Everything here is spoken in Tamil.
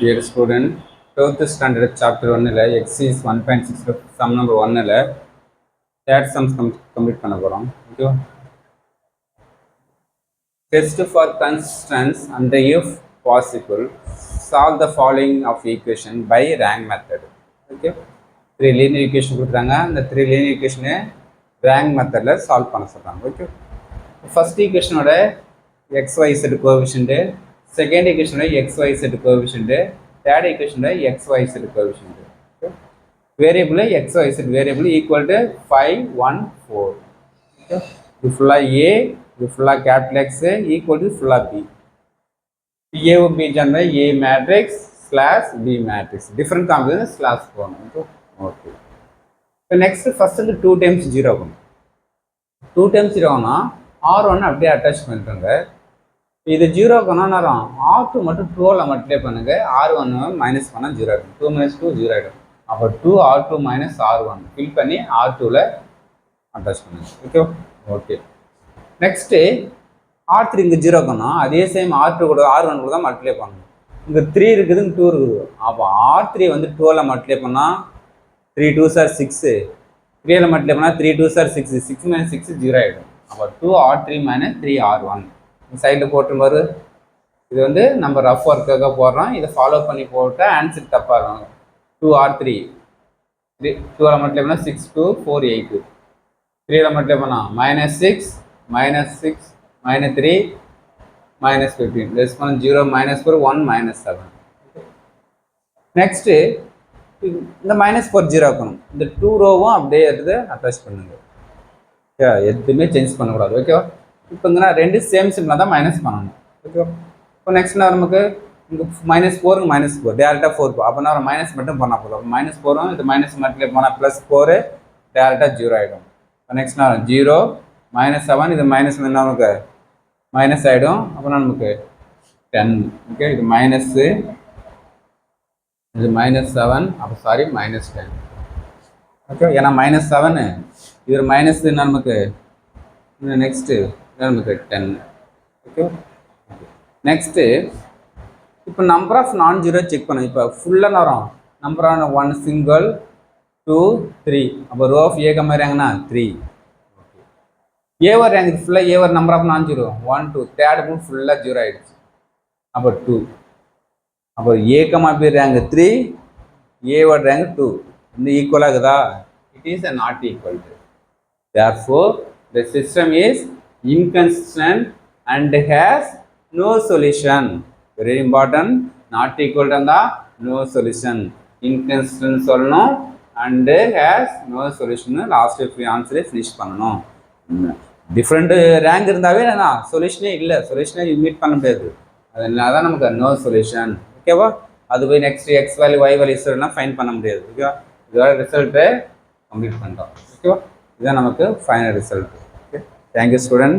Dear student, 12th standard chapter 1 exercise 1.6 sum number 1 third sums complete பண்ண போறோம். Okay. Test for constants and if possible solve the following of equation by rank method. Okay. 3 linear equation கொடுத்தாங்க. அந்த 3 linear equation rank methodல solve பண்ண சொல்றாங்க. Okay. First equation ஓட xyz coefficient, second equation ஓட xyz coefficient, third equation xyz coefficient. Okay. Variable xyz variable equal to 5 1 4. Okay. This full a, this full capital X equal to full b. A will be generally a matrix slash b matrix. Different combination slash form. Okay. So next first 2 times 0. 2 times 0 na R1 அப்படியே அட்டாச் பண்ணிட்டாங்க. இது 0 பண்ணாலும் R2 மட்டும் 2ல மல்டிப்ளை பண்ணுங்க. R1 மைனஸ் பண்ணா 0 ஆயிடும். 2 minus 2 0 ஆயிடும். அப்போ 2 R2 minus R1 ஃபில் பண்ணி R2ல அட்டாச் பண்ணுங்க. Okay okay. நெக்ஸ்ட் R3 இங்க 0 பண்ணா அதே சேம் R2 கூட R1 கூட தான் மல்டிப்ளை பண்ணணும். இங்க 3 இருக்குது, 2 இருக்குது. அப்போ R3 வந்து 2ல மல்டிப்ளை பண்ணா 3 2s are 6. 3ல மல்டிப்ளை பண்ணா 3 2s are 6. 6 minus 6 0 ஆயிடும். அப்போ 2R3 minus 3R1 சைடில் போட்டு பாரு. இது வந்து நம்ம ரஃப் ஒர்க்காக போடுறோம். இதை ஃபாலோ பண்ணி போட்டால் ஆன்சர் தப்பாக இருக்கும். 2R3 2ல மல்டிப்ளை பண்ணால் 6 2 4 8. 3ல மல்டிப்ளை பண்ணால் -6 -6 -3 -15 லெஸ் பண்ண 0 -4 1 -7. நெக்ஸ்ட்டு இந்த -4 0 இருக்கணும். இந்த 2 ரோவும் அப்படியே எடுத்து அட்டாச் பண்ணுங்க. எதுவுமே சேஞ்ச் பண்ணக்கூடாது. ஓகேவா? இப்போ இங்கே ரெண்டு சேம் சிம்பிளாக தான் மைனஸ் பண்ணணும். ஓகேவா? இப்போ நெக்ஸ்ட் நமக்கு இங்கே -4 -4 டேரெக்டாக 4 அப்போ நான் மைனஸ் மட்டும் பண்ணால் போதும். அப்போ -4 இது மைனஸ் மல்டிப்ளை பண்ணால் +4 டேரெக்டாக 0 ஆகிடும். இப்போ நெக்ஸ்ட் நான் 0 -7 இது மைனஸ் நமக்கு மைனஸ் ஆகிடும். அப்போ நமக்கு 10. ஓகே இது மைனஸ்ஸு இது -7 அப்போ சாரி -10. ஓகே ஏன்னா -7 இது மைனஸ் நமக்கு நெக்ஸ்ட்டு நமக்கு 10. ஓகே நெக்ஸ்ட்டு இப்போ நம்பர் ஆஃப் நான் ஜீரோ செக் பண்ணணும். இப்போ ஃபுல்லாக வரும் நம்பர் ஆன 1 சிங்கிள் 2 3 அப்போ ரோ ஆஃப் ஏ மாதிரி ரேங்க்னா 3. ஓகே ஏவர் ரேங்க் ஃபுல்லாக ஏவர் நம்பர் ஆஃப் நான் ஜீரோ 1 2 தேர்ட் மூணு ஃபுல்லாக 0 ஆகிடுச்சு. அப்போ 2 அப்போ ஏ பி ரேங்க் 3 ஏவர் ரேங்க் 2 இந்த ஈக்குவலாக இருக்குதா? It is a not equal to. Therefore the system is inconsistent and has no solution. Very important. Not equal to no solution. Inconsistent சொல்லணும் and has no solution. Last answer finish பண்ணணும். டிஃப்ரெண்ட் ரேங்க் இருந்தாவே சொல்யூஷனே இல்லை, சொல்யூஷனே மீட் பண்ண முடியாது. அதனால தான் நமக்கு நோ சொல்யூஷன். ஓகேவா? அது போய் next X value Y value find பண்ண முடியாது. ஓகேவா? இதோட ரிசல்ட்டு கம்ப்ளீட் பண்ணிட்டோம். ஓகேவா? இதுதான் நமக்கு final result. Okay thank you student.